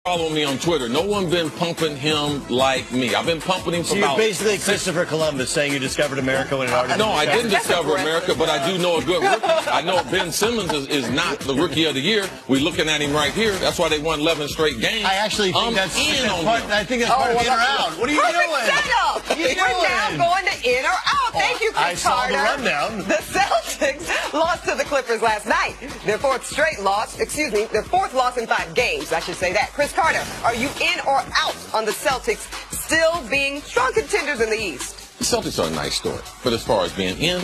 Follow me on Twitter. No one been pumping him like me. I've been pumping him for so you're basically Christopher Columbus saying you discovered America when it already No, I didn't discover America, but I do know a good rookie. I know Ben Simmons is not the rookie of the year. We're looking at him right here. That's why they won 11 straight games. I actually think that's part of in or out. What are you Perfect doing? Setup. We're now going to in or out. Thank you, Chris Carter. I saw the rundown. The Celtics lost to the Clippers last night. Their fourth loss in 5 games, I should say that. Chris Carter, are you in or out on the Celtics still being strong contenders in the East? The Celtics are a nice story, but as far as being in,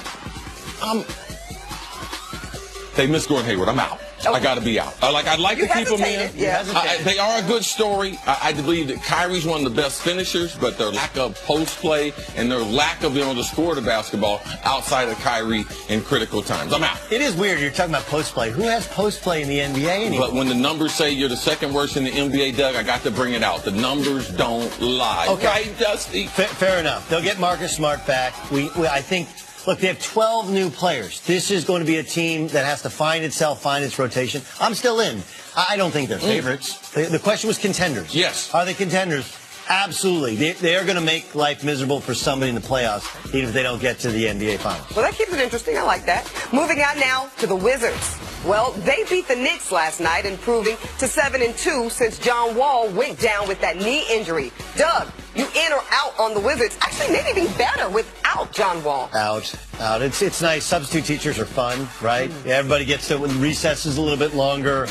they miss Gordon Hayward. I'm out. Okay. I got to be out. I'd like to keep them in. Yeah. They are a good story. I believe that Kyrie's one of the best finishers, but their lack of post play and their lack of being able to score the basketball outside of Kyrie in critical times. I'm out. It is weird. You're talking about post play. Who has post play in the NBA anymore? But when the numbers say you're the second worst in the NBA, Doug, I got to bring it out. The numbers don't lie. Okay. Right, Dusty? Fair enough. They'll get Marcus Smart back. I think. Look, they have 12 new players. This is going to be a team that has to find itself, find its rotation. I'm still in. I don't think they're favorites. The question was contenders. Yes. Are they contenders? Absolutely. They are going to make life miserable for somebody in the playoffs, even if they don't get to the NBA Finals. Well, that keeps it interesting. I like that. Moving on now to the Wizards. Well, they beat the Knicks last night, improving to 7-2 since John Wall went down with that knee injury. Doug, you in or out on the Wizards? Actually, maybe even better without John Wall. Out. It's nice. Substitute teachers are fun, right? Everybody gets to when recess is a little bit longer.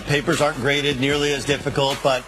Papers aren't graded nearly as difficult, but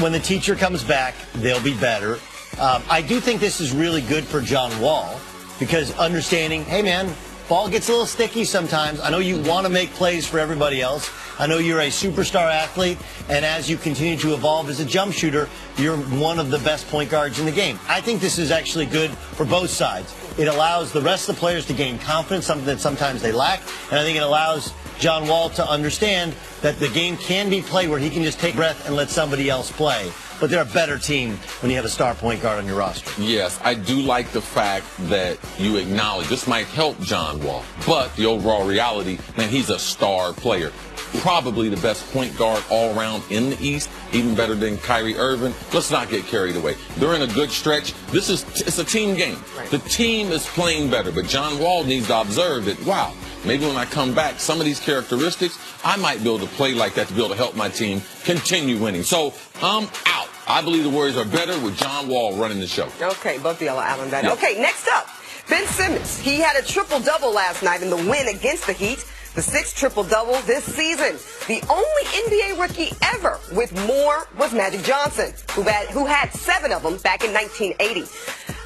when the teacher comes back, they'll be better. I do think this is really good for John Wall because understanding, hey, man, ball gets a little sticky sometimes. I know you want to make plays for everybody else. I know you're a superstar athlete, and as you continue to evolve as a jump shooter, you're one of the best point guards in the game. I think this is actually good for both sides. It allows the rest of the players to gain confidence, something that sometimes they lack, and I think it allows John Wall to understand that the game can be played where he can just take a breath and let somebody else play. But they're a better team when you have a star point guard on your roster. Yes, I do like the fact that you acknowledge this might help John Wall. But the overall reality, man, he's a star player. Probably the best point guard all around in the East, even better than Kyrie Irving. Let's not get carried away. They're in a good stretch. It's a team game. Right. The team is playing better, but John Wall needs to observe that, wow, maybe when I come back, some of these characteristics, I might be able to play like that to be able to help my team continue winning. So I'm out. I believe the Warriors are better with John Wall running the show. Okay, both of y'all are out on that. Yep. Okay, next up, Ben Simmons. He had a triple-double last night in the win against the Heat. The 6th triple-double this season. The only NBA rookie ever with more was Magic Johnson, who had 7 of them back in 1980.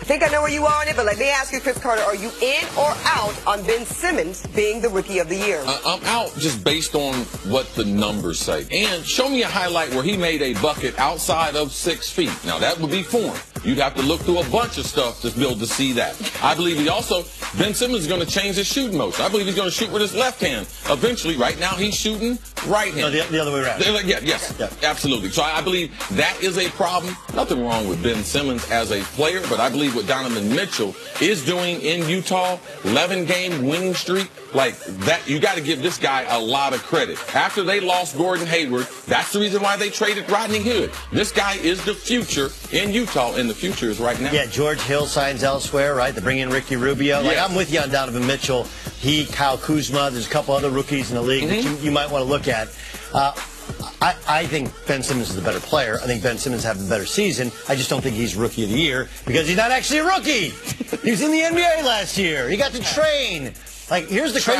I think I know where you are on it, but let me ask you, Chris Carter, are you in or out on Ben Simmons being the rookie of the year? I'm out just based on what the numbers say. And show me a highlight where he made a bucket outside of 6 feet. Now, that would be foreign. You'd have to look through a bunch of stuff to be able to see that. I believe Ben Simmons is going to change his shooting motion. I believe he's going to shoot with his left hand. Eventually, right now, he's shooting right hand. No, the other way around. Yes, absolutely. So I believe that is a problem. Nothing wrong with Ben Simmons as a player, but I believe what Donovan Mitchell is doing in Utah, 11-game winning streak, like that, you got to give this guy a lot of credit. After they lost Gordon Hayward, that's the reason why they traded Rodney Hood. This guy is the future in Utah, and the future is right now. Yeah, George Hill signs elsewhere, right? They bring in Ricky Rubio. Yes. I'm with you on Donovan Mitchell. Kyle Kuzma. There's a couple other rookies in the league that you might want to look at. I think Ben Simmons is the better player. I think Ben Simmons has a better season. I just don't think he's Rookie of the Year because he's not actually a rookie. He was in the NBA last year. He got to train. Like, here's the crazy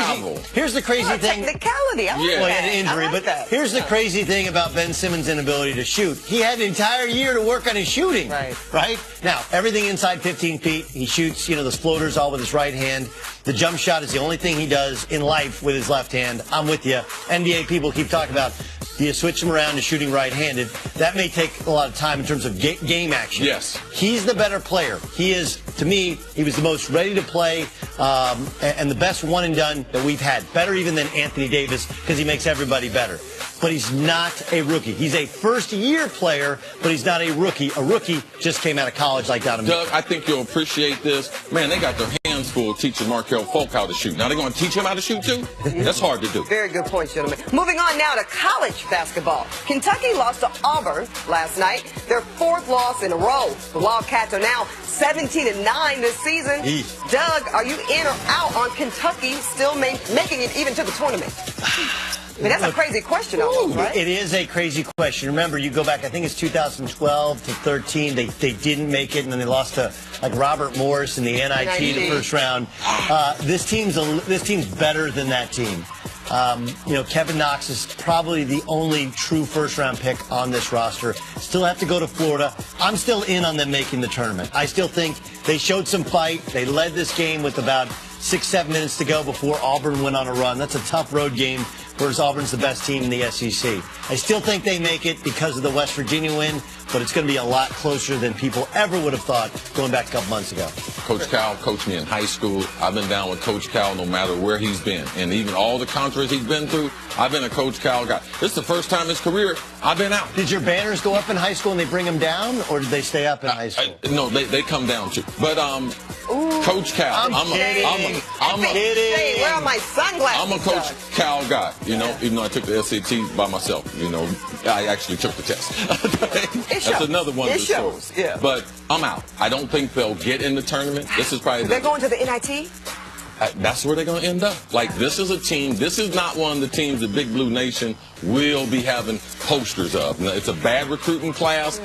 thing. Technicality. I like well, he had an injury, like but here's the crazy thing about Ben Simmons' inability to shoot. He had an entire year to work on his shooting. Right? Now, everything inside 15 feet, he shoots, those floaters all with his right hand. The jump shot is the only thing he does in life with his left hand. I'm with you. NBA people keep talking about, do you switch him around to shooting right-handed? That may take a lot of time in terms of game action. Yes. He's the better player. He is, to me, he was the most ready to play and the best one and done that we've had. Better even than Anthony Davis because he makes everybody better. but he's not a rookie. He's a first-year player, but he's not a rookie. A rookie just came out of college like Donovan. Doug, I think you'll appreciate this. Man, they got their hands full teaching Markel Folk how to shoot. Now they're going to teach him how to shoot, too? That's hard to do. Very good point, gentlemen. Moving on now to college basketball. Kentucky lost to Auburn last night, their 4th loss in a row. The Wildcats are now 17-9 this season. Doug, are you in or out on Kentucky still making it even to the tournament? I mean, that's a crazy question almost, right? It is a crazy question. Remember, you go back, I think it's 2012 to 13. They didn't make it, and then they lost to like Robert Morris in the NIT the first round. This team's better than that team. Kevin Knox is probably the only true first-round pick on this roster. Still have to go to Florida. I'm still in on them making the tournament. I still think they showed some fight. They led this game with about 6-7 minutes to go before Auburn went on a run. That's a tough road game, whereas Auburn's the best team in the SEC. I still think they make it because of the West Virginia win, but it's going to be a lot closer than people ever would have thought going back a couple months ago. Coach Cal coached me in high school. I've been down with Coach Cal no matter where he's been. And even all the controversies he's been through, I've been a Coach Cal guy. This is the first time in his career I've been out. Did your banners go up in high school and they bring them down, or did they stay up in high school? No, they come down too. But Coach Cal, I'm kidding. Hey, where are my sunglasses? I'm a Coach Cal guy, even though I took the SAT by myself, I actually took the test. That's another one. It shows, yeah. But I'm out. I don't think they'll get in the tournament. This is probably they're going to the NIT? That's where they're going to end up. Like, this is a team, this is not one of the teams that Big Blue Nation will be having posters of. It's a bad recruiting class.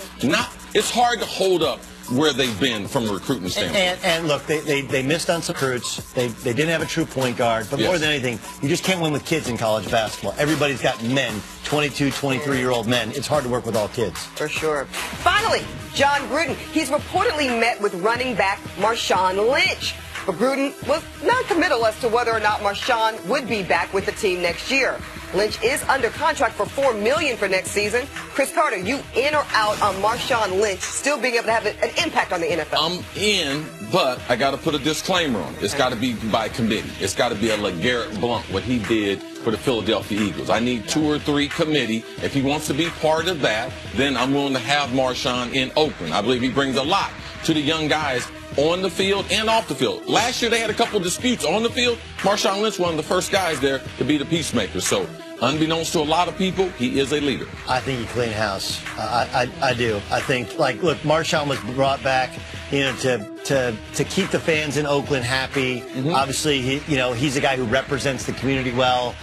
It's hard to hold up where they've been from a recruiting standpoint. And look, they missed on some recruits. They didn't have a true point guard. But more than anything, you just can't win with kids in college basketball. Everybody's got men, 22, 23-year-old men. It's hard to work with all kids. For sure. Finally, John Gruden. He's reportedly met with running back Marshawn Lynch. But Gruden was non-committal as to whether or not Marshawn would be back with the team next year. Lynch is under contract for $4 million for next season. Chris Carter, you in or out on Marshawn Lynch still being able to have an impact on the NFL? I'm in, but I got to put a disclaimer on it. It's got to be by committee. It's got to be a LeGarrette Blount, what he did for the Philadelphia Eagles. I need 2 or 3 committee. If he wants to be part of that, then I'm willing to have Marshawn in Oakland. I believe he brings a lot to the young guys on the field and off the field. Last year they had a couple of disputes on the field. Marshawn Lynch, one of the first guys there to be the peacemaker. So, unbeknownst to a lot of people, he is a leader. I think he clean house. I do. I think, look, Marshawn was brought back, to keep the fans in Oakland happy. Obviously, he's a guy who represents the community well.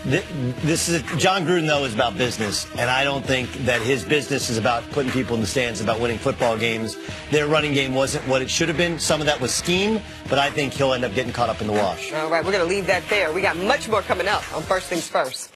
John Gruden, though, is about business, and I don't think that his business is about putting people in the stands, about winning football games. Their running game wasn't what it should have been. Some of that was scheme, but I think he'll end up getting caught up in the wash. All right, we're going to leave that there. We got much more coming up on First Things First.